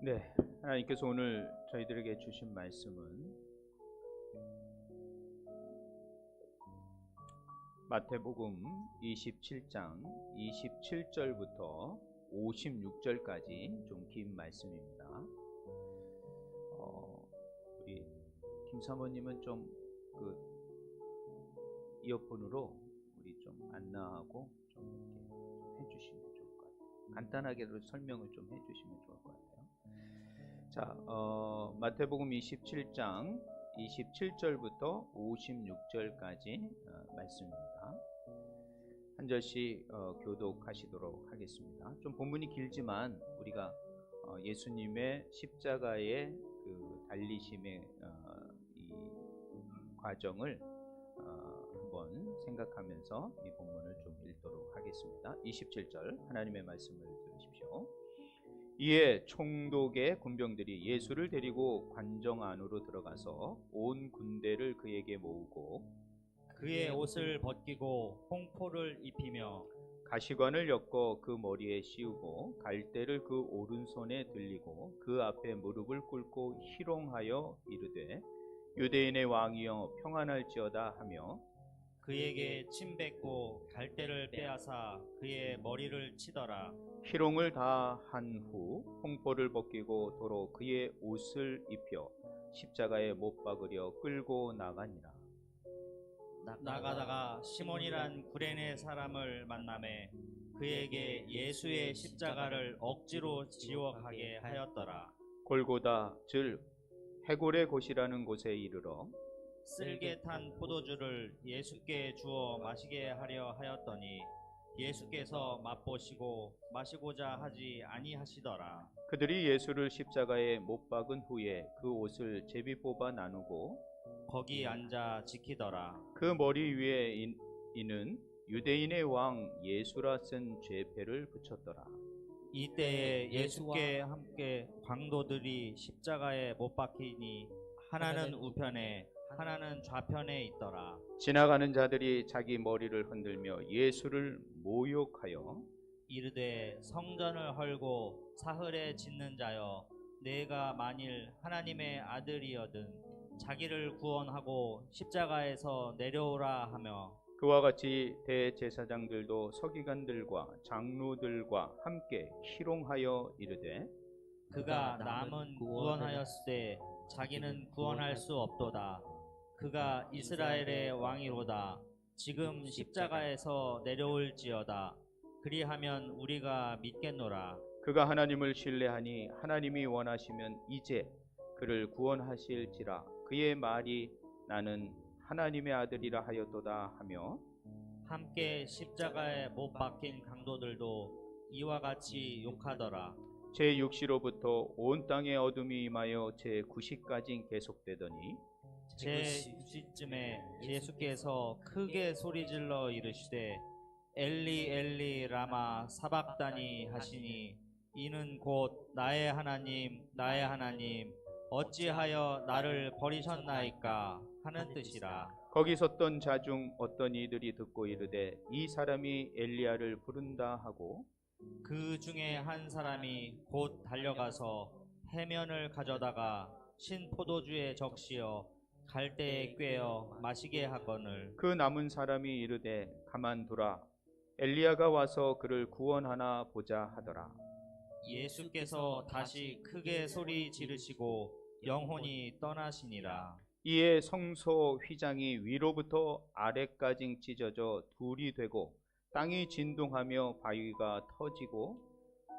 네, 하나님께서 오늘 저희들에게 주신 말씀은 마태복음 27장 27절부터 56절까지 좀 긴 말씀입니다. 우리 김 사모님은 좀 이어폰으로 우리 좀 안나하고 좀 이렇게 해주시면 좋을 것 같아요. 간단하게도 설명을 좀 해주시면 좋을 것 같아요. 자, 마태복음 27장 27절부터 56절까지 말씀입니다. 한 절씩 교독하시도록 하겠습니다. 좀 본문이 길지만 우리가 예수님의 십자가의 그 달리심의 이 과정을 한번 생각하면서 이 본문을 좀 읽도록 하겠습니다. 27절 하나님의 말씀을 들으십시오. 이에 총독의 군병들이 예수를 데리고 관정 안으로 들어가서 온 군대를 그에게 모으고 그의 옷을 벗기고 홍포를 입히며 가시관을 엮어 그 머리에 씌우고 갈대를 그 오른손에 들리고 그 앞에 무릎을 꿇고 희롱하여 이르되 유대인의 왕이여 평안할지어다 하며 그에게 침 뱉고 갈대를 빼앗아 그의 머리를 치더라. 희롱을 다 한 후 홍포를 벗기고 도로 그의 옷을 입혀 십자가에 못 박으려 끌고 나가니라. 나가다가 시몬이란 구레네 사람을 만나매 그에게 예수의 십자가를 억지로 지워가게 하였더라. 골고다 즉 해골의 곳이라는 곳에 이르러 쓸개 탄 포도주를 예수께 주어 마시게 하려 하였더니 예수께서 맛보시고 마시고자 하지 아니하시더라. 그들이 예수를 십자가에 못 박은 후에 그 옷을 제비 뽑아 나누고 거기 앉아 지키더라. 그 머리 위에 이는 유대인의 왕 예수라 쓴 죄패를 붙였더라. 이때에 예수께 함께 강도들이 십자가에 못 박히니 하나는 우편에 하나는 좌편에 있더라. 지나가는 자들이 자기 머리를 흔들며 예수를 모욕하여 이르되 성전을 헐고 사흘에 짓는 자여 내가 만일 하나님의 아들이여든 자기를 구원하고 십자가에서 내려오라 하며 그와 같이 대제사장들도 서기관들과 장로들과 함께 희롱하여 이르되 그가 남은 구원하였으되 자기는 구원할 수 없도다. 그가 이스라엘의 왕이로다. 지금 십자가에서 내려올지어다. 그리하면 우리가 믿겠노라. 그가 하나님을 신뢰하니 하나님이 원하시면 이제 그를 구원하실지라. 그의 말이 나는 하나님의 아들이라 하였도다 하며 함께 십자가에 못 박힌 강도들도 이와 같이 욕하더라. 제6시로부터 온 땅에 어둠이 임하여 제9시까지 계속되더니 제6시쯤에 예수께서 크게 소리질러 이르시되 엘리 엘리 라마 사박다니 하시니 이는 곧 나의 하나님 나의 하나님 어찌하여 나를 버리셨나이까 하는 뜻이라. 거기 섰던 자 중 어떤 이들이 듣고 이르되 이 사람이 엘리야를 부른다 하고 그 중에 한 사람이 곧 달려가서 해면을 가져다가 신 포도주에 적시어 갈대에 꿰어 마시게 하거늘 그 남은 사람이 이르되 가만두라 엘리야가 와서 그를 구원하나 보자 하더라. 예수께서 다시 크게 소리 지르시고 영혼이 떠나시니라. 이에 성소 휘장이 위로부터 아래까지 찢어져 둘이 되고 땅이 진동하며 바위가 터지고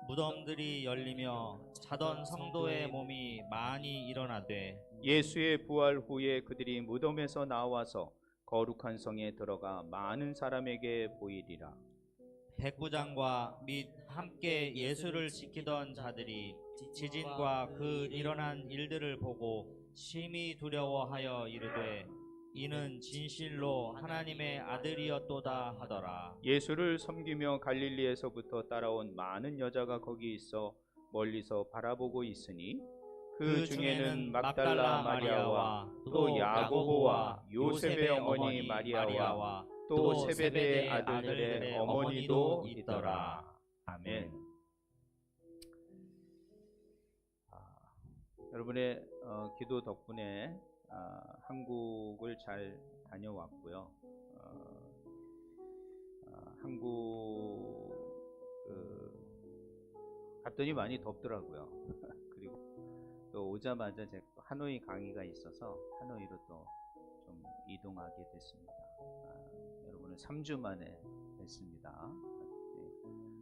무덤들이 열리며 자던 성도의 몸이 많이 일어나되 예수의 부활 후에 그들이 무덤에서 나와서 거룩한 성에 들어가 많은 사람에게 보이리라. 백부장과 및 함께 예수를 지키던 자들이 지진과 그 일어난 일들을 보고 심히 두려워하여 이르되 이는 진실로 하나님의 아들이었도다 하더라. 예수를 섬기며 갈릴리에서부터 따라온 많은 여자가 거기 있어 멀리서 바라보고 있으니 그 중에는 막달라 마리아와 또 야고보와 요셉의 어머니 마리아와 또 세베대의 아들들의 어머니도 있더라. 아멘. 여러분의 기도 덕분에 한국을 잘 다녀왔고요. 한국 갔더니 많이 덥더라고요. 그리고 또 오자마자 제가 하노이 강의가 있어서 하노이로 또 좀 이동하게 됐습니다. 여러분은 3주 만에 뵀습니다.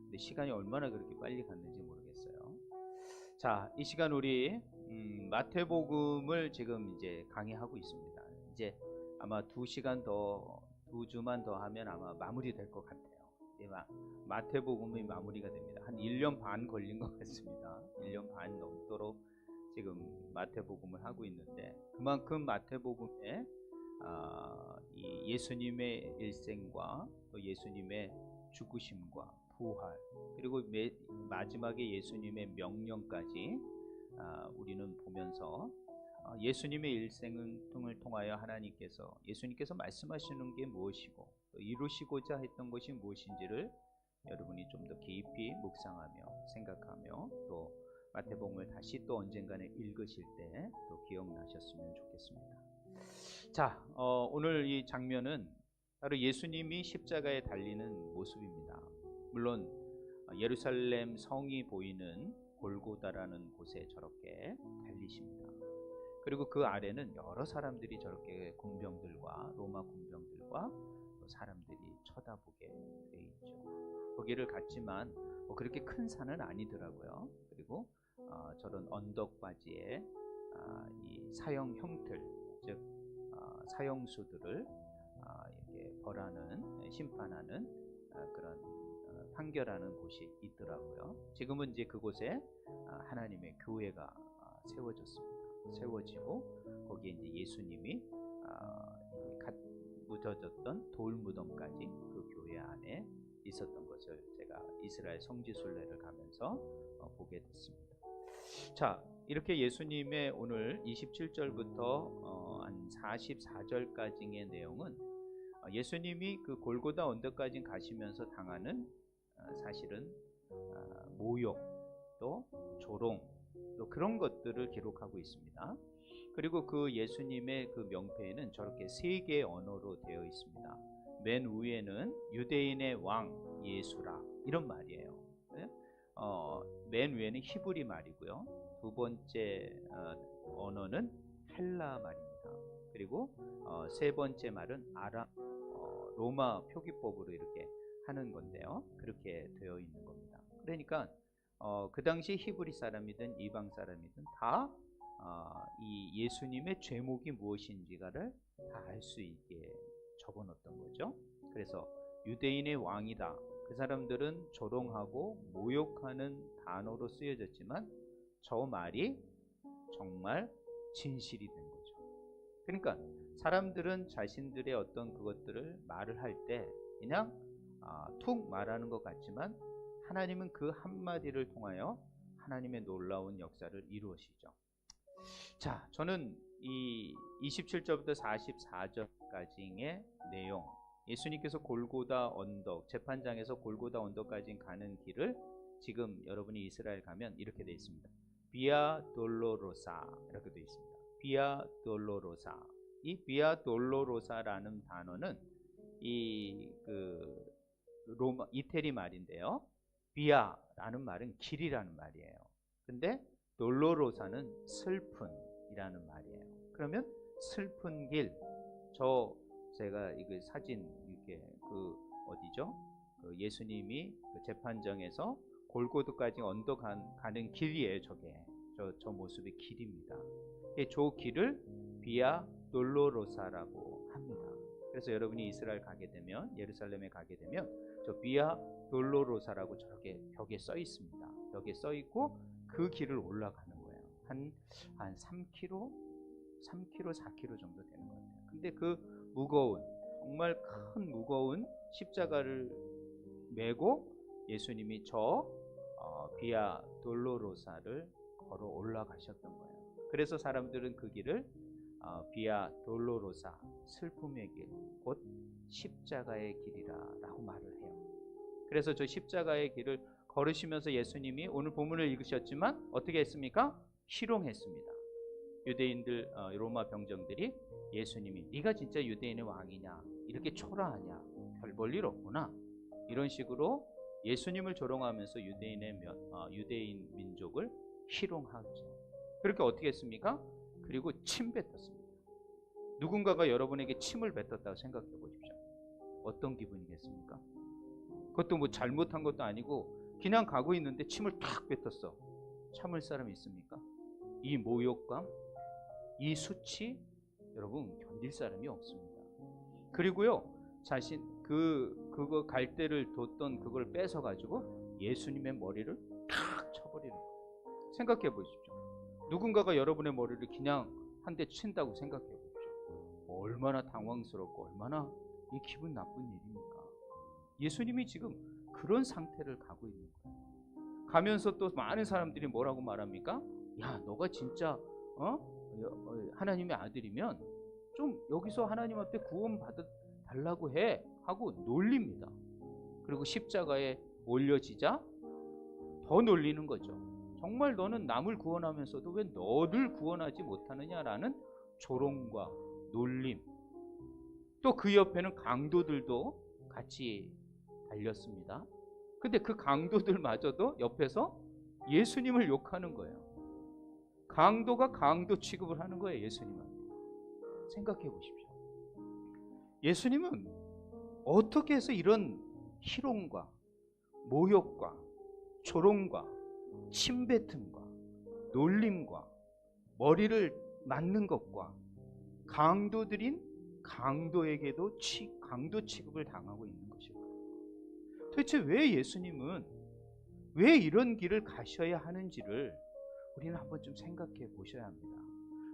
근데 시간이 얼마나 그렇게 빨리 갔는지 모르겠어요. 자, 이 시간 우리 마태복음을 지금 이제 강의하고 있습니다. 이제 아마 2시간 더, 2주만 더 하면 아마 마무리될 것 같아요. 마태복음이 마무리가 됩니다. 한 1년 반 걸린 것 같습니다. 1년 반 넘도록 지금 마태복음을 하고 있는데, 그만큼 마태복음에 이 예수님의 일생과 또 예수님의 죽으심과 부활, 그리고 마지막에 예수님의 명령까지 우리는 보면서 예수님의 일생을 통하여 예수님께서 말씀하시는 게 무엇이고 또 이루시고자 했던 것이 무엇인지를 여러분이 좀 더 깊이 묵상하며 생각하며 또 마태복음을 다시 또 언젠가는 읽으실 때 또 기억나셨으면 좋겠습니다. 자, 오늘 이 장면은 바로 예수님이 십자가에 달리는 모습입니다. 물론 예루살렘 성이 보이는 골고다라는 곳에 저렇게 달리십니다. 그리고 그 아래는 여러 사람들이 저렇게 군병들과 로마 군병들과 또 사람들이 쳐다보게 돼 있죠. 거기를 갔지만 그렇게 큰 산은 아니더라고요. 그리고 저런 언덕바지에 이 사형 형틀, 즉 사형수들을 이렇게 벌하는, 심판하는 그런 판결하는 곳이 있더라고요. 지금은 이제 그곳에 하나님의 교회가 세워지고 거기에 이제 예수님이 묻어졌던 돌 무덤까지 그 교회 안에 있었던 것을 제가 이스라엘 성지순례를 가면서 보게 됐습니다. 자, 이렇게 예수님의 오늘 27절부터 한 44절까지의 내용은 예수님이 그 골고다 언덕까지 가시면서 당하는 사실은 모욕, 또 조롱, 또 그런 것들을 기록하고 있습니다. 그리고 그 예수님의 그 명패에는 저렇게 3개의 언어로 되어 있습니다. 맨 위에는 유대인의 왕 예수라, 이런 말이에요. 맨 위에는 히브리 말이고요. 두 번째 언어는 헬라 말입니다. 그리고 세 번째 말은 로마 표기법으로 이렇게 하는 건데요. 그렇게 되어 있는 겁니다. 그러니까 그 당시 히브리 사람이든 이방 사람이든 다 이 예수님의 죄목이 무엇인지를 다 알 수 있게 적어놓았던 거죠. 그래서 유대인의 왕이다. 그 사람들은 조롱하고 모욕하는 단어로 쓰여졌지만 저 말이 정말 진실이 된 거죠. 그러니까 사람들은 자신들의 어떤 그것들을 말을 할 때 그냥 툭 말하는 것 같지만 하나님은 그 한마디를 통하여 하나님의 놀라운 역사를 이루시죠. 자, 저는 이 27절부터 44절까지의 내용, 예수님께서 골고다 언덕, 재판장에서 골고다 언덕까지 가는 길을 지금 여러분이 이스라엘 가면 이렇게 되어 있습니다. 비아 돌로로사, 이렇게 되어 있습니다. 비아 돌로로사. 이 비아 돌로로사라는 단어는 로마 이태리 말인데요. 비아라는 말은 길이라는 말이에요. 근데 돌로로사는 슬픈이라는 말이에요. 그러면 슬픈 길, 제가 이거 사진 이렇게 어디죠? 그 예수님이 그 재판정에서 골고다까지 언덕 가는 길이에요. 저 모습의 길입니다. 저 길을 비아 돌로로사라고 합니다. 그래서 여러분이 이스라엘 가게 되면, 예루살렘에 가게 되면 저 비아 돌로로사라고 저렇게 벽에 써 있습니다. 벽에 써 있고 그 길을 올라가는 거예요. 한 3km, 4km 정도 되는 것 같아요. 근데 그 정말 큰 무거운 십자가를 메고 예수님이 저 비아 돌로로사를 걸어 올라가셨던 거예요. 그래서 사람들은 그 길을 비아 돌로로사, 슬픔의 길, 곧 십자가의 길이라고 말을 해요. 그래서 저 십자가의 길을 걸으시면서 예수님이 오늘 본문을 읽으셨지만 어떻게 했습니까? 희롱했습니다. 유대인들 로마 병정들이 예수님이 네가 진짜 유대인의 왕이냐 이렇게 초라하냐 별 볼 일 없구나 이런 식으로 예수님을 조롱하면서 유대인 민족을 희롱하죠. 그렇게 어떻게 했습니까? 그리고 침 뱉었습니다. 누군가가 여러분에게 침을 뱉었다고 생각해 보십시오. 어떤 기분이겠습니까? 그것도 뭐 잘못한 것도 아니고 그냥 가고 있는데 침을 탁 뱉었어. 참을 사람이 있습니까? 이 모욕감, 이 수치 여러분 견딜 사람이 없습니다. 그리고요 그거 갈대를 뒀던 그걸 뺏어 가지고 예수님의 머리를 탁 쳐버리는 거예요. 생각해 보십시오. 누군가가 여러분의 머리를 그냥 한 대 친다고 생각해 보십시오. 얼마나 당황스럽고 얼마나 이 기분 나쁜 일입니까? 예수님이 지금 그런 상태를 가고 있는 거예요. 가면서 또 많은 사람들이 뭐라고 말합니까? 야, 너가 진짜 하나님의 아들이면 좀 여기서 하나님 앞에 구원 받아 달라고 해 하고 놀립니다. 그리고 십자가에 올려지자 더 놀리는 거죠. 정말 너는 남을 구원하면서도 왜 너를 구원하지 못하느냐라는 조롱과 놀림. 또 그 옆에는 강도들도 같이 달렸습니다. 근데 그 강도들마저도 옆에서 예수님을 욕하는 거예요. 강도가 강도 취급을 하는 거예요, 예수님한테. 생각해 보십시오. 예수님은 어떻게 해서 이런 희롱과 모욕과 조롱과 침뱉음과 놀림과 머리를 맞는 것과 강도들인 강도에게도 강도 취급을 당하고 있는 것일까요? 도대체 왜 예수님은 왜 이런 길을 가셔야 하는지를 우리는 한번 좀 생각해 보셔야 합니다.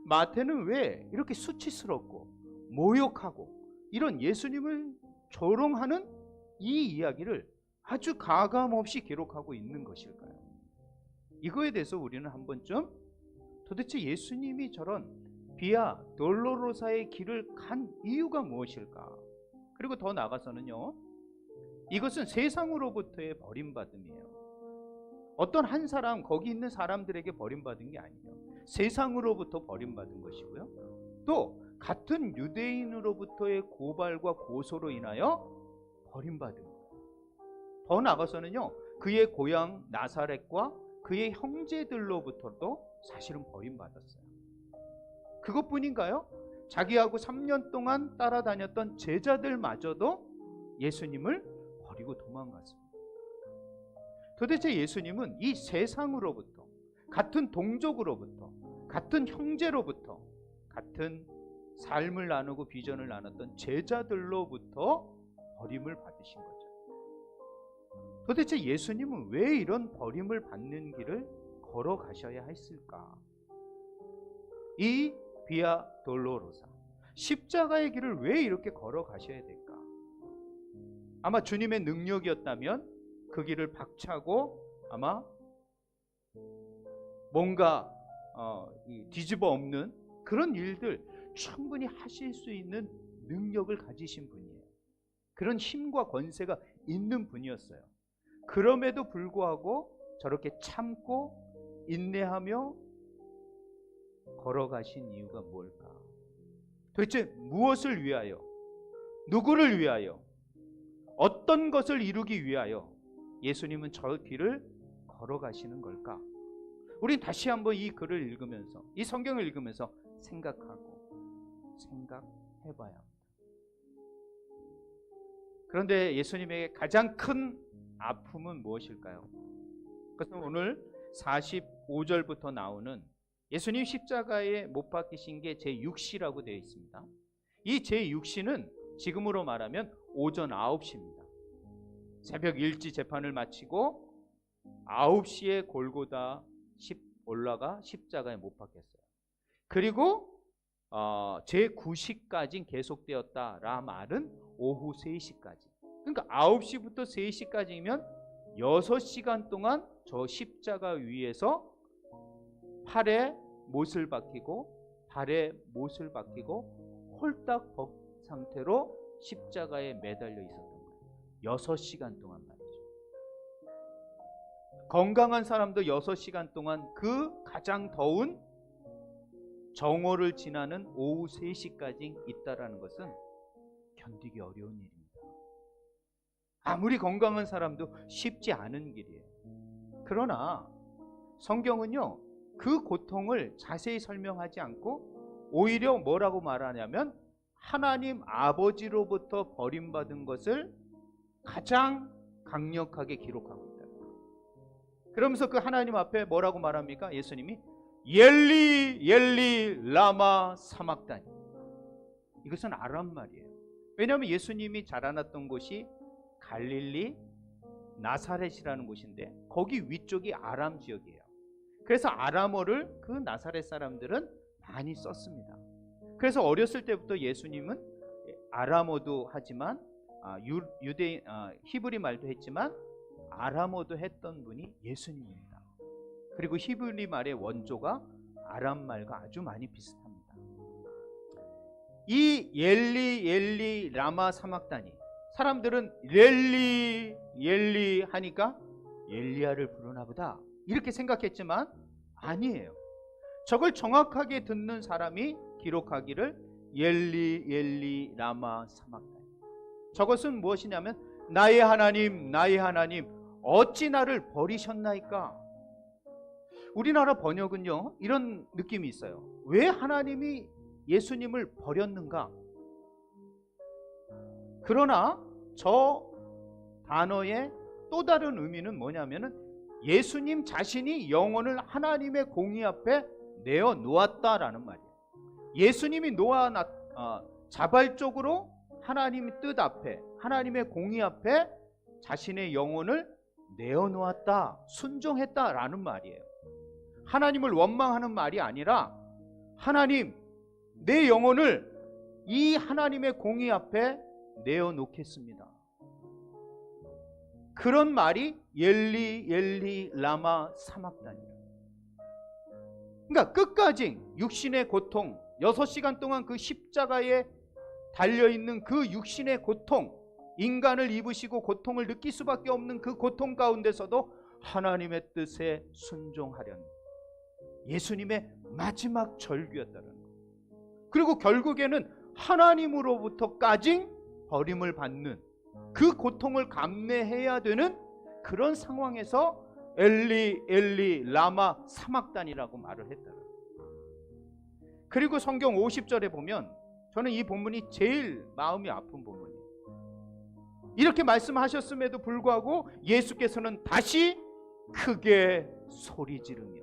마태는 왜 이렇게 수치스럽고 모욕하고 이런 예수님을 조롱하는 이 이야기를 아주 가감없이 기록하고 있는 것일까요? 이거에 대해서 우리는 한번 좀 도대체 예수님이 저런 비아 돌로로사의 길을 간 이유가 무엇일까? 그리고 더 나아가서는요, 이것은 세상으로부터의 버림받음이에요. 어떤 한 사람, 거기 있는 사람들에게 버림받은 게 아니에요. 세상으로부터 버림받은 것이고요. 또 같은 유대인으로부터의 고발과 고소로 인하여 버림받은 거예요. 더 나아가서는요, 그의 고향 나사렛과 그의 형제들로부터도 사실은 버림받았어요. 그것뿐인가요? 자기하고 3년 동안 따라다녔던 제자들마저도 예수님을 버리고 도망갔습니다. 도대체 예수님은 이 세상으로부터, 같은 동족으로부터, 같은 형제로부터, 같은 삶을 나누고 비전을 나눴던 제자들로부터 버림을 받으신 거죠. 도대체 예수님은 왜 이런 버림을 받는 길을 걸어가셔야 했을까? 이 비아 돌로로사, 십자가의 길을 왜 이렇게 걸어가셔야 될까? 아마 주님의 능력이었다면 그 길을 박차고 아마 뭔가 뒤집어 엎는 그런 일들 충분히 하실 수 있는 능력을 가지신 분이에요. 그런 힘과 권세가 있는 분이었어요. 그럼에도 불구하고 저렇게 참고 인내하며 걸어가신 이유가 뭘까? 도대체 무엇을 위하여? 누구를 위하여? 어떤 것을 이루기 위하여 예수님은 저 길을 걸어가시는 걸까? 우린 다시 한번 이 글을 읽으면서, 이 성경을 읽으면서 생각해봐야 합니다. 그런데 예수님에게 가장 큰 아픔은 무엇일까요? 그것은 오늘 45절부터 나오는 예수님 십자가에 못 박히신 게 제6시라고 되어 있습니다. 이 제6시는 지금으로 말하면 오전 9시입니다. 새벽 일찍 재판을 마치고 9시에 골고다 올라가 십자가에 못 박혔어요. 그리고 제9시까지 계속되었다라 말은 오후 3시까지. 그러니까 9시부터 3시까지면 6시간 동안 저 십자가 위에서 팔에 못을 박히고 발에 못을 박히고 홀딱 벗 상태로 십자가에 매달려 있었던 거예요. 6시간 동안 말이죠. 건강한 사람도 6시간 동안 그 가장 더운 정오를 지나는 오후 3시까지 있다라는 것은 견디기 어려운 일입니다. 아무리 건강한 사람도 쉽지 않은 길이에요. 그러나 성경은요, 그 고통을 자세히 설명하지 않고 오히려 뭐라고 말하냐면 하나님 아버지로부터 버림받은 것을 가장 강력하게 기록하고 있다. 그러면서 그 하나님 앞에 뭐라고 말합니까? 예수님이 엘리 엘리 라마 사막다니. 이것은 아람 말이에요. 왜냐하면 예수님이 자라났던 곳이 갈릴리 나사렛이라는 곳인데 거기 위쪽이 아람 지역이에요. 그래서 아람어를 그 나사렛 사람들은 많이 썼습니다. 그래서 어렸을 때부터 예수님은 아람어도 하지만 유대인 히브리 말도 했지만 아람어도 했던 분이 예수님입니다. 그리고 히브리 말의 원조가 아람 말과 아주 많이 비슷합니다. 이 엘리 라마 사막다니, 사람들은 엘리 하니까 엘리야를 부르나 보다 이렇게 생각했지만 아니에요. 저걸 정확하게 듣는 사람이 기록하기를 엘리 라마 사막다니. 저것은 무엇이냐면 나의 하나님 어찌 나를 버리셨나이까. 우리나라 번역은요 이런 느낌이 있어요. 왜 하나님이 예수님을 버렸는가? 그러나 저 단어의 또 다른 의미는 뭐냐면은 예수님 자신이 영혼을 하나님의 공의 앞에 내어 놓았다라는 말이에요. 예수님이 자발적으로 하나님의 뜻 앞에, 하나님의 공의 앞에 자신의 영혼을 내어 놓았다, 순종했다라는 말이에요. 하나님을 원망하는 말이 아니라 하나님, 내 영혼을 이 하나님의 공의 앞에 내어 놓겠습니다. 그런 말이 엘리 라마 사막다니예요. 그러니까 끝까지 육신의 고통, 6시간 동안 그 십자가에 달려있는 그 육신의 고통, 인간을 입으시고 고통을 느낄 수밖에 없는 그 고통 가운데서도 하나님의 뜻에 순종하려는 예수님의 마지막 절규였다는 거예요. 그리고 결국에는 하나님으로부터까지 버림을 받는 그 고통을 감내해야 되는 그런 상황에서 엘리 라마 사막단이라고 말을 했다. 그리고 성경 50절에 보면 저는 이 본문이 제일 마음이 아픈 본문이에요. 이렇게 말씀하셨음에도 불구하고 예수께서는 다시 크게 소리 지르며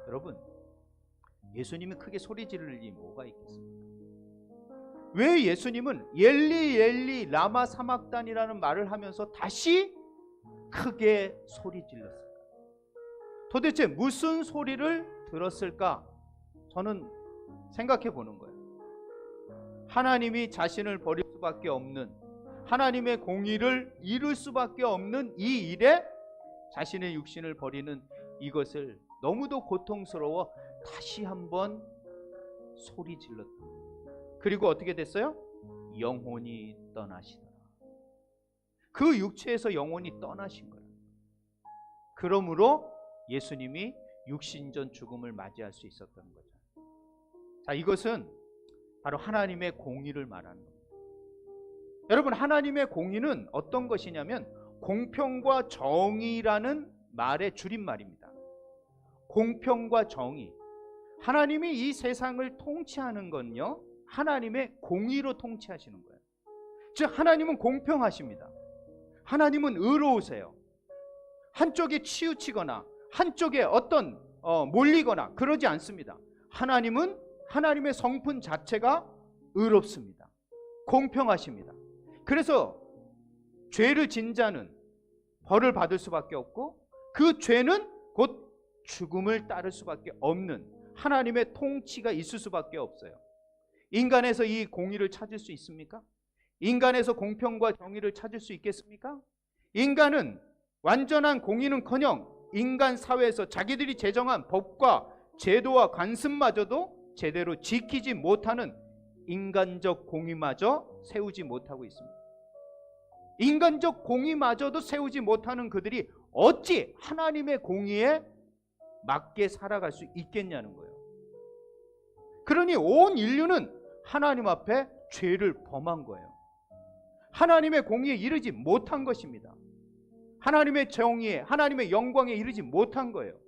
여러분, 예수님이 크게 소리 지를 일이 뭐가 있겠습니까? 왜 예수님은 엘리 라마 사막단이라는 말을 하면서 다시 크게 소리 질렀을까? 도대체 무슨 소리를 들었을까? 저는 생각해 보는 거예요. 하나님이 자신을 버릴 수밖에 없는, 하나님의 공의를 이룰 수밖에 없는 이 일에 자신의 육신을 버리는 이것을 너무도 고통스러워 다시 한번 소리 질렀다. 그리고 어떻게 됐어요? 영혼이 떠나시더라. 그 육체에서 영혼이 떠나신 거예요. 그러므로 예수님이 육신전 죽음을 맞이할 수 있었던 거죠. 자, 이것은 바로 하나님의 공의를 말하는 겁니다. 여러분, 하나님의 공의는 어떤 것이냐면 공평과 정의라는 말의 줄임말입니다. 공평과 정의. 하나님이 이 세상을 통치하는 건요, 하나님의 공의로 통치하시는 거예요. 즉 하나님은 공평하십니다. 하나님은 의로우세요. 한쪽에 치우치거나 한쪽에 어떤 몰리거나 그러지 않습니다. 하나님은 하나님의 성품 자체가 의롭습니다. 공평하십니다. 그래서 죄를 진 자는 벌을 받을 수밖에 없고 그 죄는 곧 죽음을 따를 수밖에 없는 하나님의 통치가 있을 수밖에 없어요. 인간에서 이 공의를 찾을 수 있습니까? 인간에서 공평과 정의를 찾을 수 있겠습니까? 인간은 완전한 공의는커녕 인간 사회에서 자기들이 제정한 법과 제도와 관습마저도 제대로 지키지 못하는 인간적 공의마저 세우지 못하고 있습니다. 인간적 공의마저도 세우지 못하는 그들이 어찌 하나님의 공의에 맞게 살아갈 수 있겠냐는 거예요. 그러니 온 인류는 하나님 앞에 죄를 범한 거예요. 하나님의 공의에 이르지 못한 것입니다. 하나님의 정의에, 하나님의 영광에 이르지 못한 거예요.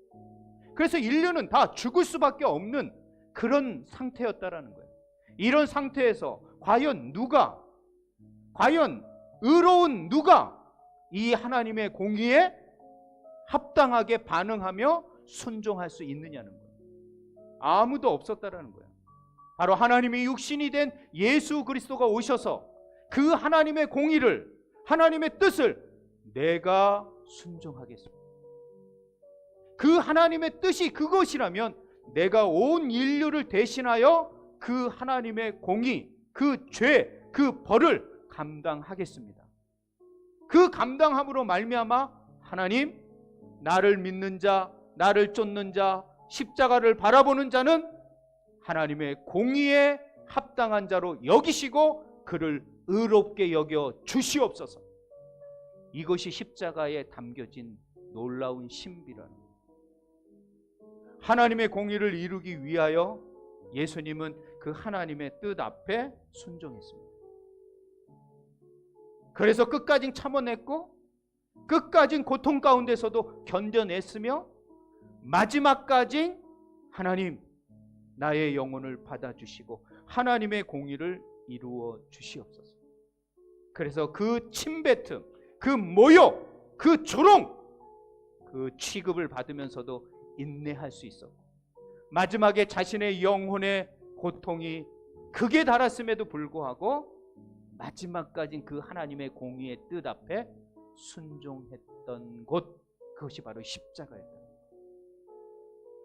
그래서 인류는 다 죽을 수밖에 없는 그런 상태였다라는 거예요. 이런 상태에서 과연 의로운 누가 이 하나님의 공의에 합당하게 반응하며 순종할 수 있느냐는 거예요. 아무도 없었다라는 거예요. 바로 하나님의 육신이 된 예수 그리스도가 오셔서 그 하나님의 공의를, 하나님의 뜻을 내가 순종하겠습니다. 그 하나님의 뜻이 그것이라면 내가 온 인류를 대신하여 그 하나님의 공의, 그 죄, 그 벌을 감당하겠습니다. 그 감당함으로 말미암아 하나님, 나를 믿는 자, 나를 쫓는 자, 십자가를 바라보는 자는 하나님의 공의에 합당한 자로 여기시고 그를 의롭게 여겨 주시옵소서. 이것이 십자가에 담겨진 놀라운 신비라는 거예요. 하나님의 공의를 이루기 위하여 예수님은 그 하나님의 뜻 앞에 순종했습니다. 그래서 끝까지 참아냈고 끝까지 고통 가운데서도 견뎌냈으며 마지막까지 하나님, 나의 영혼을 받아주시고 하나님의 공의를 이루어 주시옵소서. 그래서 그 침뱉음, 그 모욕, 그 조롱, 그 취급을 받으면서도 인내할 수 있었고 마지막에 자신의 영혼의 고통이 극에 달았음에도 불구하고 마지막까지 그 하나님의 공의의 뜻 앞에 순종했던 곳, 그것이 바로 십자가였다.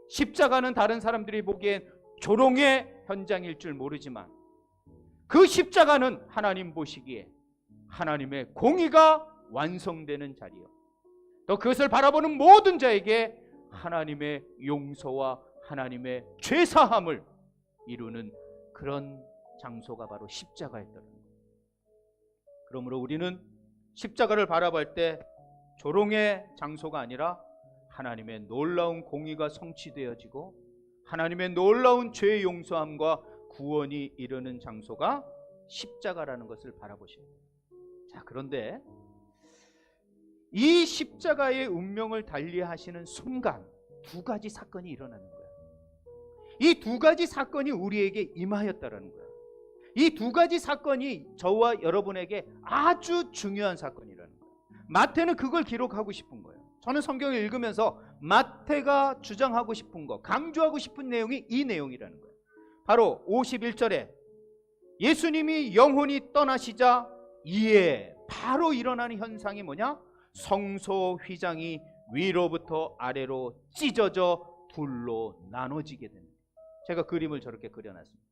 십자가는 다른 사람들이 보기엔 조롱의 현장일 줄 모르지만 그 십자가는 하나님 보시기에 하나님의 공의가 완성되는 자리요, 또 그것을 바라보는 모든 자에게 하나님의 용서와 하나님의 죄사함을 이루는 그런 장소가 바로 십자가였다는 거예요. 그러므로 우리는 십자가를 바라볼 때 조롱의 장소가 아니라 하나님의 놀라운 공의가 성취되어지고 하나님의 놀라운 죄 용서함과 구원이 이르는 장소가 십자가라는 것을 바라보셔야 돼요. 자, 그런데 이 십자가의 운명을 달리하시는 순간 두 가지 사건이 일어나는 거예요. 이 두 가지 사건이 우리에게 임하였다라는 거예요. 이 두 가지 사건이 저와 여러분에게 아주 중요한 사건이라는 거예요. 마태는 그걸 기록하고 싶은 거예요. 저는 성경을 읽으면서 마태가 주장하고 싶은 거, 강조하고 싶은 내용이 이 내용이라는 거예요. 바로 51절에 예수님이 영혼이 떠나시자 이에 바로 일어나는 현상이 뭐냐? 성소 휘장이 위로부터 아래로 찢어져 둘로 나눠지게 됩니다. 제가 그림을 저렇게 그려놨습니다.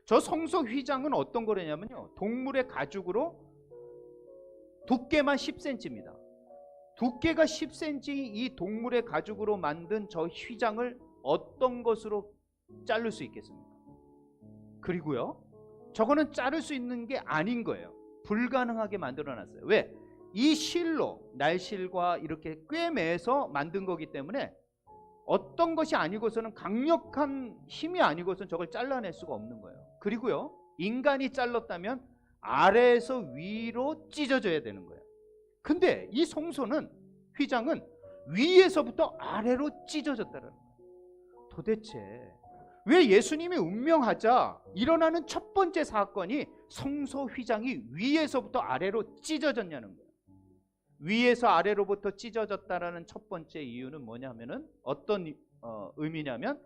저 성소 휘장은 어떤 거냐면요, 동물의 가죽으로 두께만 10cm입니다. 두께가 10cm 이 동물의 가죽으로 만든 저 휘장을 어떤 것으로 자를 수 있겠습니까? 그리고요, 저거는 자를 수 있는 게 아닌 거예요. 불가능하게 만들어놨어요. 왜? 이 실로, 날실과 이렇게 꿰매서 만든 거기 때문에 어떤 것이 아니고서는, 강력한 힘이 아니고서는 저걸 잘라낼 수가 없는 거예요. 그리고요, 인간이 잘랐다면 아래에서 위로 찢어져야 되는 거예요. 근데 이 성소는, 휘장은 위에서부터 아래로 찢어졌다는 거예요. 도대체 왜 예수님이 운명하자 일어나는 첫 번째 사건이 성소 휘장이 위에서부터 아래로 찢어졌냐는 거예요. 위에서 아래로부터 찢어졌다라는 첫 번째 이유는 뭐냐면은, 어떤 의미냐면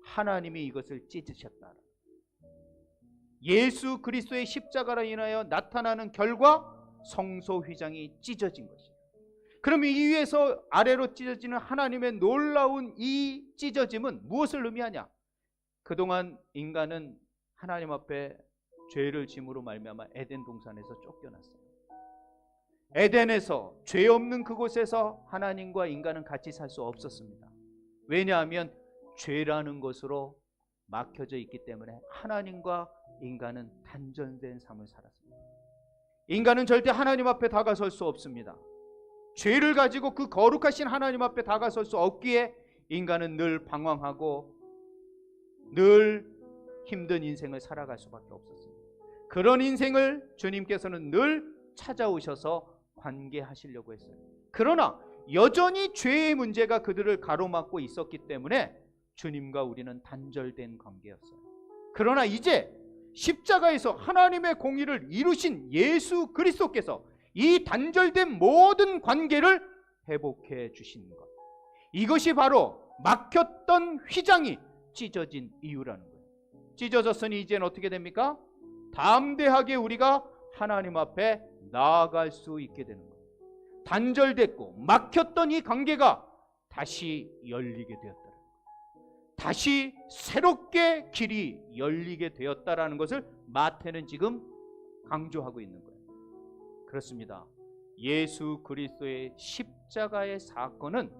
하나님이 이것을 찢으셨다. 예수 그리스도의 십자가로 인하여 나타나는 결과 성소 휘장이 찢어진 것이에요. 그러면 이 위에서 아래로 찢어지는 하나님의 놀라운 이 찢어짐은 무엇을 의미하냐? 그동안 인간은 하나님 앞에 죄를 짐으로 말미암아 에덴 동산에서 쫓겨났어요. 에덴에서, 죄 없는 그곳에서 하나님과 인간은 같이 살 수 없었습니다. 왜냐하면 죄라는 것으로 막혀져 있기 때문에 하나님과 인간은 단절된 삶을 살았습니다. 인간은 절대 하나님 앞에 다가설 수 없습니다. 죄를 가지고 그 거룩하신 하나님 앞에 다가설 수 없기에 인간은 늘 방황하고 늘 힘든 인생을 살아갈 수밖에 없었습니다. 그런 인생을 주님께서는 늘 찾아오셔서 관계하시려고 했어요. 그러나 여전히 죄의 문제가 그들을 가로막고 있었기 때문에 주님과 우리는 단절된 관계였어요. 그러나 이제 십자가에서 하나님의 공의를 이루신 예수 그리스도께서 이 단절된 모든 관계를 회복해 주신 것, 이것이 바로 막혔던 휘장이 찢어진 이유라는 거예요. 찢어졌으니 이제는 어떻게 됩니까? 담대하게 우리가 하나님 앞에 나아갈 수 있게 되는 거예요. 단절됐고 막혔던 이 관계가 다시 열리게 되었다. 다시 새롭게 길이 열리게 되었다라는 것을 마태는 지금 강조하고 있는 거예요. 그렇습니다. 예수 그리스도의 십자가의 사건은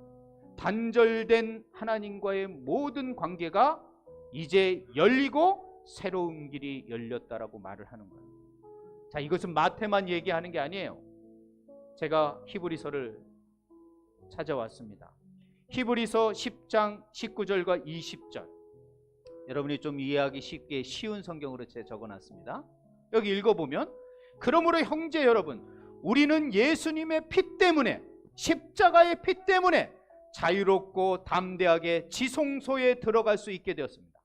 단절된 하나님과의 모든 관계가 이제 열리고 새로운 길이 열렸다라고 말을 하는 거예요. 자, 이것은 마태만 얘기하는 게 아니에요. 제가 히브리서를 찾아왔습니다. 히브리서 10장 19절과 20절, 여러분이 좀 이해하기 쉽게 쉬운 성경으로 제가 적어놨습니다. 여기 읽어보면, 그러므로 형제 여러분, 우리는 예수님의 피 때문에, 십자가의 피 때문에 자유롭고 담대하게 지성소에 들어갈 수 있게 되었습니다.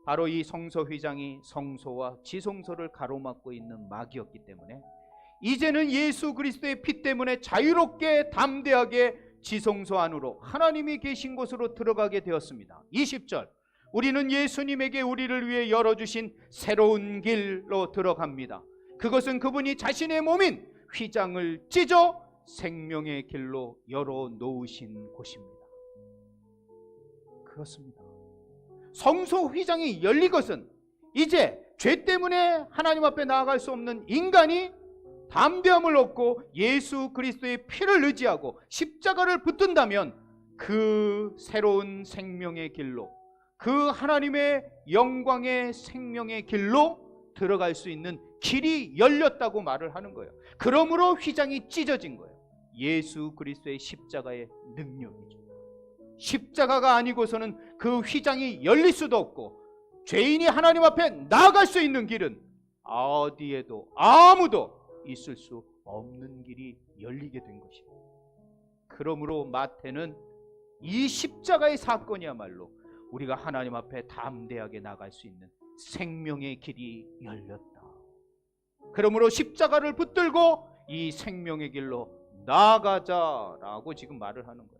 바로 이 성소 휘장이 성소와 지성소를 가로막고 있는 막이었기 때문에 이제는 예수 그리스도의 피 때문에 자유롭게 담대하게 지성소 안으로 하나님이 계신 곳으로 들어가게 되었습니다. 20절, 우리는 예수님에게 우리를 위해 열어주신 새로운 길로 들어갑니다. 그것은 그분이 자신의 몸인 휘장을 찢어 생명의 길로 열어놓으신 곳입니다. 그렇습니다. 성소 휘장이 열린 것은 이제 죄 때문에 하나님 앞에 나아갈 수 없는 인간이 담대함을 얻고 예수 그리스도의 피를 의지하고 십자가를 붙든다면 그 새로운 생명의 길로, 그 하나님의 영광의 생명의 길로 들어갈 수 있는 길이 열렸다고 말을 하는 거예요. 그러므로 휘장이 찢어진 거예요. 예수 그리스도의 십자가의 능력이죠. 십자가가 아니고서는 그 휘장이 열릴 수도 없고 죄인이 하나님 앞에 나아갈 수 있는 길은 어디에도 아무도 있을 수 없는 길이 열리게 된 것입니다. 그러므로 마태는 이 십자가의 사건이야말로 우리가 하나님 앞에 담대하게 나갈 수 있는 생명의 길이 열렸다. 그러므로 십자가를 붙들고 이 생명의 길로 나아가자라고 지금 말을 하는 거예요.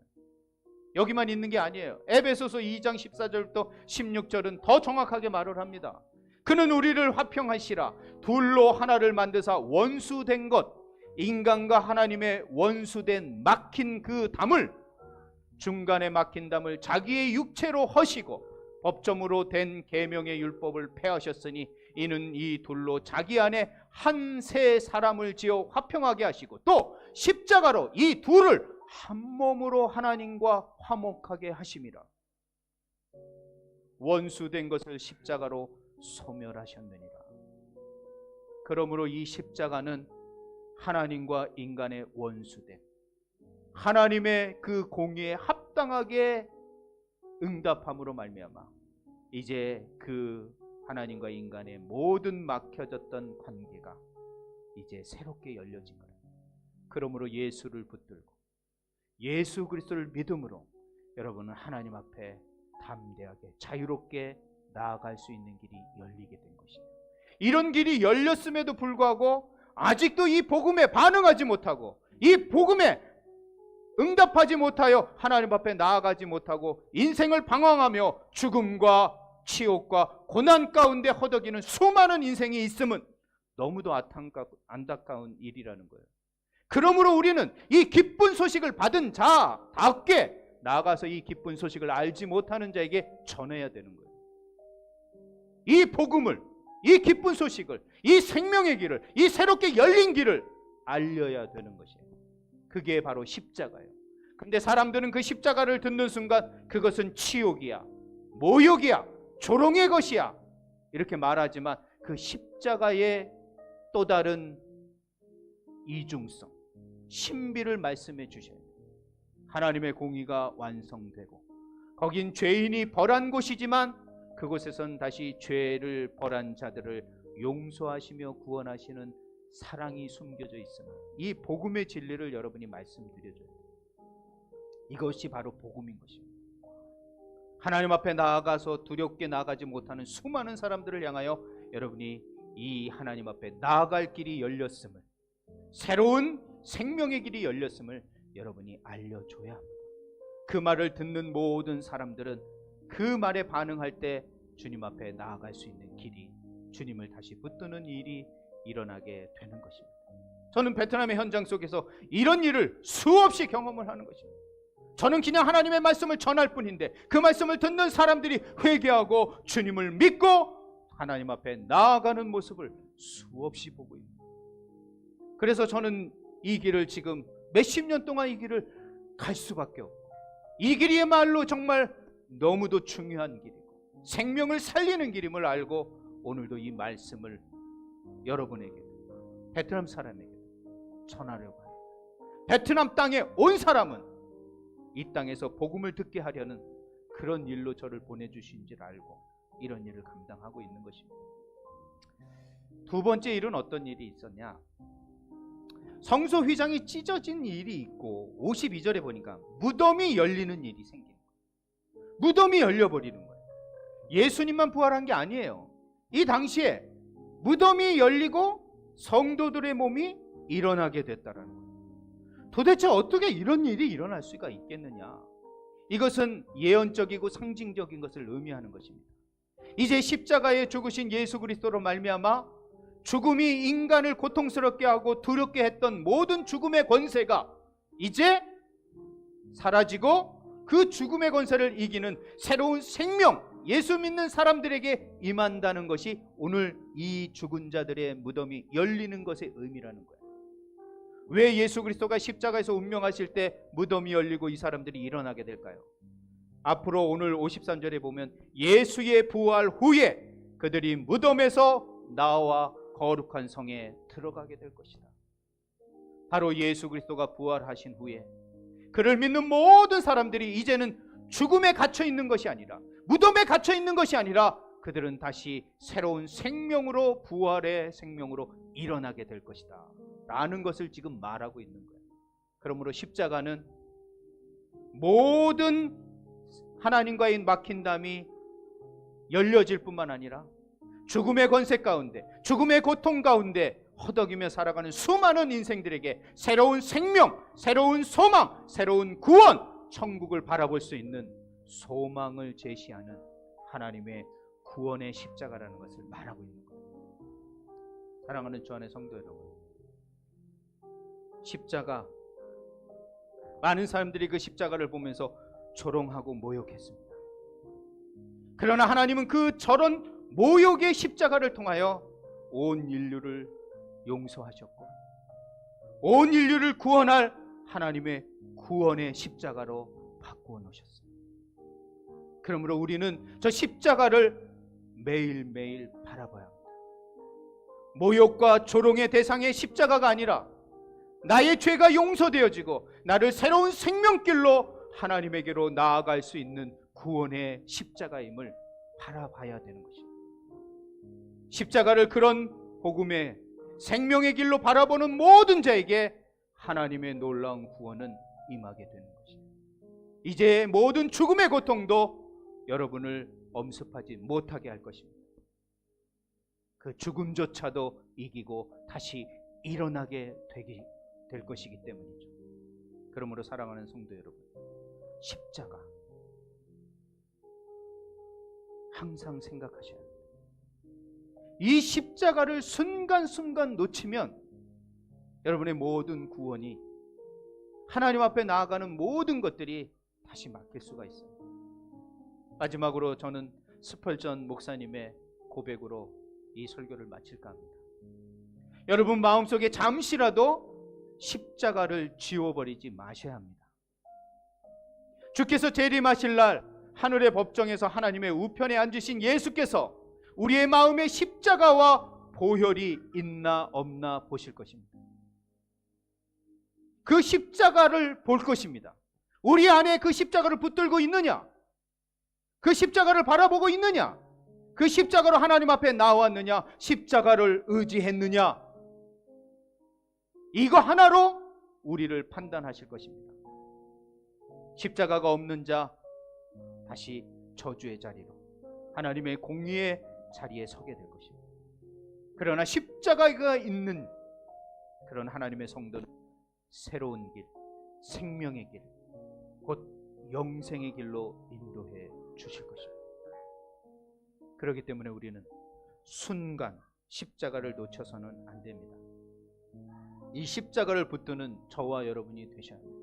여기만 있는 게 아니에요. 에베소서 2장 14절부터 16절은 더 정확하게 말을 합니다. 그는 우리를 화평하시라 둘로 하나를 만드사 원수된 것, 인간과 하나님의 원수된 막힌 그 담을, 중간에 막힌 담을 자기의 육체로 허시고 법점으로 된 계명의 율법을 폐하셨으니 이는 이 둘로 자기 안에 한 새 사람을 지어 화평하게 하시고 또 십자가로 이 둘을 한 몸으로 하나님과 화목하게 하심이라. 원수된 것을 십자가로 소멸하셨느니라. 그러므로 이 십자가는 하나님과 인간의 원수된, 하나님의 그 공의에 합당하게 응답함으로 말미암아 이제 그 하나님과 인간의 모든 막혀졌던 관계가 이제 새롭게 열려진 거예요. 그러므로 예수를 붙들고 예수 그리스도를 믿음으로 여러분은 하나님 앞에 담대하게 자유롭게 나아갈 수 있는 길이 열리게 된 것이에요. 이런 길이 열렸음에도 불구하고 아직도 이 복음에 반응하지 못하고 이 복음에 응답하지 못하여 하나님 앞에 나아가지 못하고 인생을 방황하며 죽음과 치욕과 고난 가운데 허덕이는 수많은 인생이 있음은 너무도 안타까운 일이라는 거예요. 그러므로 우리는 이 기쁜 소식을 받은 자답게 나아가서 이 기쁜 소식을 알지 못하는 자에게 전해야 되는 거예요. 이 복음을, 이 기쁜 소식을, 이 생명의 길을, 이 새롭게 열린 길을 알려야 되는 것이에요. 그게 바로 십자가예요. 근데 사람들은 그 십자가를 듣는 순간 그것은 치욕이야, 모욕이야, 조롱의 것이야 이렇게 말하지만 그 십자가의 또 다른 이중성, 신비를 말씀해 주셔야 돼요. 하나님의 공의가 완성되고 거긴 죄인이 벌한 곳이지만 그곳에선 다시 죄를 벌한 자들을 용서하시며 구원하시는 사랑이 숨겨져 있습니다. 이 복음의 진리를 여러분이 말씀드려줘야 돼요. 이것이 바로 복음인 것입니다. 하나님 앞에 나아가서 두렵게 나아가지 못하는 수많은 사람들을 향하여 여러분이 이 하나님 앞에 나아갈 길이 열렸음을, 새로운 생명의 길이 열렸음을 여러분이 알려줘야 합니다. 그 말을 듣는 모든 사람들은 그 말에 반응할 때 주님 앞에 나아갈 수 있는 길이, 주님을 다시 붙드는 일이 일어나게 되는 것입니다. 저는 베트남의 현장 속에서 이런 일을 수없이 경험을 하는 것입니다. 저는 그냥 하나님의 말씀을 전할 뿐인데 그 말씀을 듣는 사람들이 회개하고 주님을 믿고 하나님 앞에 나아가는 모습을 수없이 보고 있습니다. 그래서 저는 이 길을 지금 몇십 년 동안 이 길을 갈 수밖에 없고, 이 길이야말로 정말 너무도 중요한 길이고 생명을 살리는 길임을 알고 오늘도 이 말씀을 여러분에게, 베트남 사람에게 전하려고 합니다. 베트남 땅에 온 사람은 이 땅에서 복음을 듣게 하려는 그런 일로 저를 보내주신 줄 알고 이런 일을 감당하고 있는 것입니다. 두 번째 일은 어떤 일이 있었냐? 성소 휘장이 찢어진 일이 있고 52절에 보니까 무덤이 열리는 일이 생기는 거예요. 무덤이 열려버리는 거예요. 예수님만 부활한 게 아니에요. 이 당시에 무덤이 열리고 성도들의 몸이 일어나게 됐다라는 거예요. 도대체 어떻게 이런 일이 일어날 수가 있겠느냐? 이것은 예언적이고 상징적인 것을 의미하는 것입니다. 이제 십자가에 죽으신 예수 그리스도로 말미암아 죽음이 인간을 고통스럽게 하고 두렵게 했던 모든 죽음의 권세가 이제 사라지고 그 죽음의 권세를 이기는 새로운 생명, 예수 믿는 사람들에게 임한다는 것이 오늘 이 죽은 자들의 무덤이 열리는 것의 의미라는 거예요. 왜 예수 그리스도가 십자가에서 운명하실 때 무덤이 열리고 이 사람들이 일어나게 될까요? 앞으로 오늘 53절에 보면 예수의 부활 후에 그들이 무덤에서 나와 거룩한 성에 들어가게 될 것이다. 바로 예수 그리스도가 부활하신 후에 그를 믿는 모든 사람들이 이제는 죽음에 갇혀 있는 것이 아니라, 무덤에 갇혀 있는 것이 아니라 그들은 다시 새로운 생명으로, 부활의 생명으로 일어나게 될 것이다 라는 것을 지금 말하고 있는 거예요. 그러므로 십자가는 모든 하나님과의 막힌 담이 열려질 뿐만 아니라 죽음의 권세 가운데, 죽음의 고통 가운데 허덕이며 살아가는 수많은 인생들에게 새로운 생명, 새로운 소망, 새로운 구원, 천국을 바라볼 수 있는 소망을 제시하는 하나님의 구원의 십자가라는 것을 말하고 있는 거예요. 사랑하는 주 안의 성도 여러분, 십자가, 많은 사람들이 그 십자가를 보면서 조롱하고 모욕했습니다. 그러나 하나님은 그 저런 모욕의 십자가를 통하여 온 인류를 용서하셨고 온 인류를 구원할 하나님의 구원의 십자가로 바꾸어 놓으셨습니다. 그러므로 우리는 저 십자가를 매일매일 바라봐야 합니다. 모욕과 조롱의 대상의 십자가가 아니라 나의 죄가 용서되어지고 나를 새로운 생명길로 하나님에게로 나아갈 수 있는 구원의 십자가임을 바라봐야 되는 것입니다. 십자가를 그런 복음의 생명의 길로 바라보는 모든 자에게 하나님의 놀라운 구원은 임하게 되는 것입니다. 이제 모든 죽음의 고통도 여러분을 엄습하지 못하게 할 것입니다. 그 죽음조차도 이기고 다시 일어나게 될 것이기 때문이죠. 그러므로 사랑하는 성도 여러분, 십자가 항상 생각하셔야 합니다. 이 십자가를 순간순간 놓치면 여러분의 모든 구원이, 하나님 앞에 나아가는 모든 것들이 다시 막힐 수가 있어요. 마지막으로 저는 스펄전 목사님의 고백으로 이 설교를 마칠까 합니다. 여러분 마음속에 잠시라도 십자가를 지워버리지 마셔야 합니다. 주께서 재림하실 날 하늘의 법정에서 하나님의 우편에 앉으신 예수께서 우리의 마음에 십자가와 보혈이 있나 없나 보실 것입니다. 그 십자가를 볼 것입니다. 우리 안에 그 십자가를 붙들고 있느냐? 그 십자가를 바라보고 있느냐? 그 십자가로 하나님 앞에 나왔느냐? 십자가를 의지했느냐? 이거 하나로 우리를 판단하실 것입니다. 십자가가 없는 자 다시 저주의 자리로, 하나님의 공의의 자리에 서게 될 것입니다. 그러나 십자가가 있는 그런 하나님의 성도는 새로운 길, 생명의 길, 곧 영생의 길로 인도해 주실 것입니다. 그렇기 때문에 우리는 순간 십자가를 놓쳐서는 안 됩니다. 이 십자가를 붙드는 저와 여러분이 되셔야 합니다.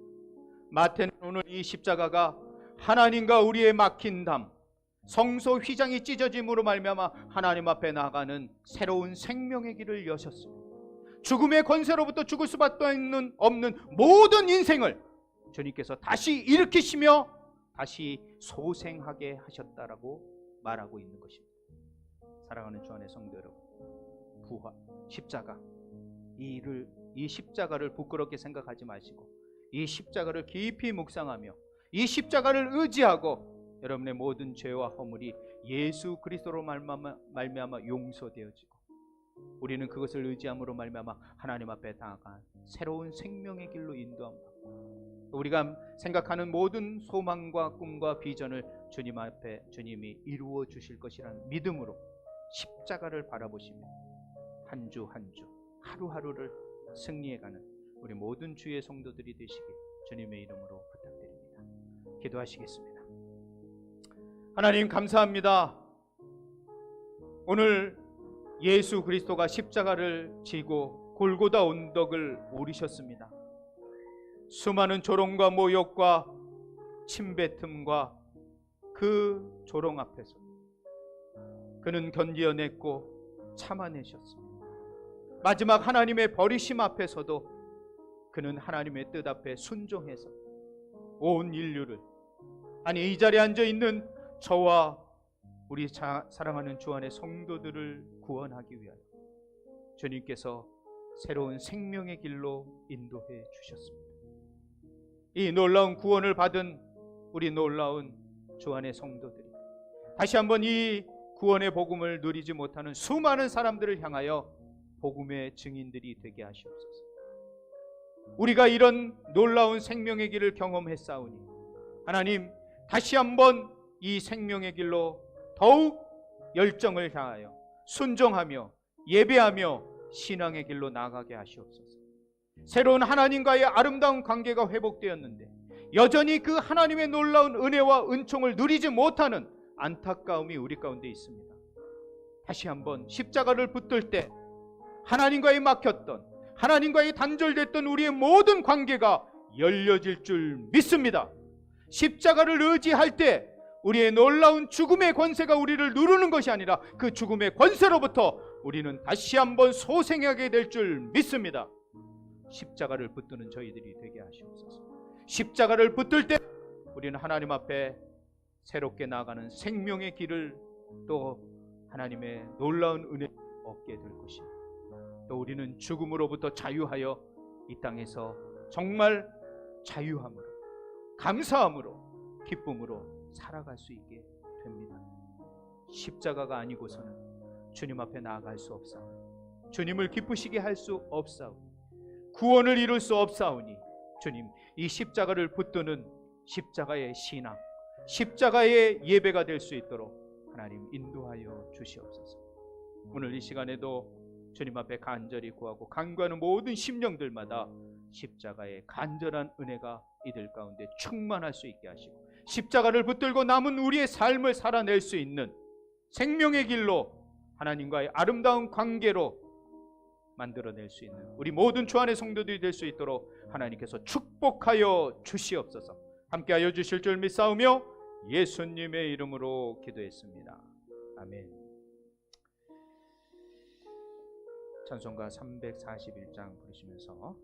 마태는 오늘 이 십자가가 하나님과 우리의 막힌 담, 성소 휘장이 찢어짐으로 말미암아 하나님 앞에 나아가는 새로운 생명의 길을 여셨습니다. 죽음의 권세로부터 죽을 수밖에 없는 모든 인생을 주님께서 다시 일으키시며 다시 소생하게 하셨다라고 말하고 있는 것입니다. 사랑하는 주 안의 성도 여러분, 부활, 십자가, 이 십자가를 부끄럽게 생각하지 마시고 이 십자가를 깊이 묵상하며 이 십자가를 의지하고 여러분의 모든 죄와 허물이 예수 그리스도로 말미암아 용서되어지고 우리는 그것을 의지함으로 말미암아 하나님 앞에 나아간 새로운 생명의 길로 인도함 받고 우리가 생각하는 모든 소망과 꿈과 비전을 주님 앞에 주님이 이루어 주실 것이라는 믿음으로 십자가를 바라보시며 한 주 한 주 하루하루를 승리해가는 우리 모든 주의 성도들이 되시길 주님의 이름으로 부탁드립니다. 기도하시겠습니다. 하나님 감사합니다. 오늘 예수 그리스도가 십자가를 지고 골고다 언덕을 오르셨습니다. 수많은 조롱과 모욕과 침뱉음과 그 조롱 앞에서 그는 견디어냈고 참아내셨습니다. 마지막 하나님의 버리심 앞에서도 그는 하나님의 뜻 앞에 순종해서 온 인류를, 아니 이 자리에 앉아있는 저와 우리 사랑하는 주 안의 성도들을 구원하기 위하여 주님께서 새로운 생명의 길로 인도해 주셨습니다. 이 놀라운 구원을 받은 우리 놀라운 주 안의 성도들이 다시 한번 이 구원의 복음을 누리지 못하는 수많은 사람들을 향하여 복음의 증인들이 되게 하시옵소서. 우리가 이런 놀라운 생명의 길을 경험했사오니 하나님 다시 한번 이 생명의 길로 더욱 열정을 향하여 순종하며 예배하며 신앙의 길로 나아가게 하시옵소서. 새로운 하나님과의 아름다운 관계가 회복되었는데 여전히 그 하나님의 놀라운 은혜와 은총을 누리지 못하는 안타까움이 우리 가운데 있습니다. 다시 한번 십자가를 붙들 때 하나님과의 막혔던, 하나님과의 단절됐던 우리의 모든 관계가 열려질 줄 믿습니다. 십자가를 의지할 때 우리의 놀라운 죽음의 권세가 우리를 누르는 것이 아니라 그 죽음의 권세로부터 우리는 다시 한번 소생하게 될 줄 믿습니다. 십자가를 붙드는 저희들이 되게 하시옵소서. 십자가를 붙들 때 우리는 하나님 앞에 새롭게 나아가는 생명의 길을 또 하나님의 놀라운 은혜를 얻게 될 것입니다. 또 우리는 죽음으로부터 자유하여 이 땅에서 정말 자유함으로, 감사함으로, 기쁨으로 살아갈 수 있게 됩니다. 십자가가 아니고서는 주님 앞에 나아갈 수 없사오니, 주님을 기쁘시게 할 수 없사오니, 구원을 이룰 수 없사오니 주님 이 십자가를 붙드는 십자가의 신앙, 십자가의 예배가 될 수 있도록 하나님 인도하여 주시옵소서. 오늘 이 시간에도 주님 앞에 간절히 구하고 간구하는 모든 심령들마다 십자가의 간절한 은혜가 이들 가운데 충만할 수 있게 하시고 십자가를 붙들고 남은 우리의 삶을 살아낼 수 있는 생명의 길로 하나님과의 아름다운 관계로 만들어낼 수 있는 우리 모든 주 안의 성도들이 될 수 있도록 하나님께서 축복하여 주시옵소서. 함께하여 주실 줄 믿사오며 예수님의 이름으로 기도했습니다. 아멘. 찬송가 341장 부르시면서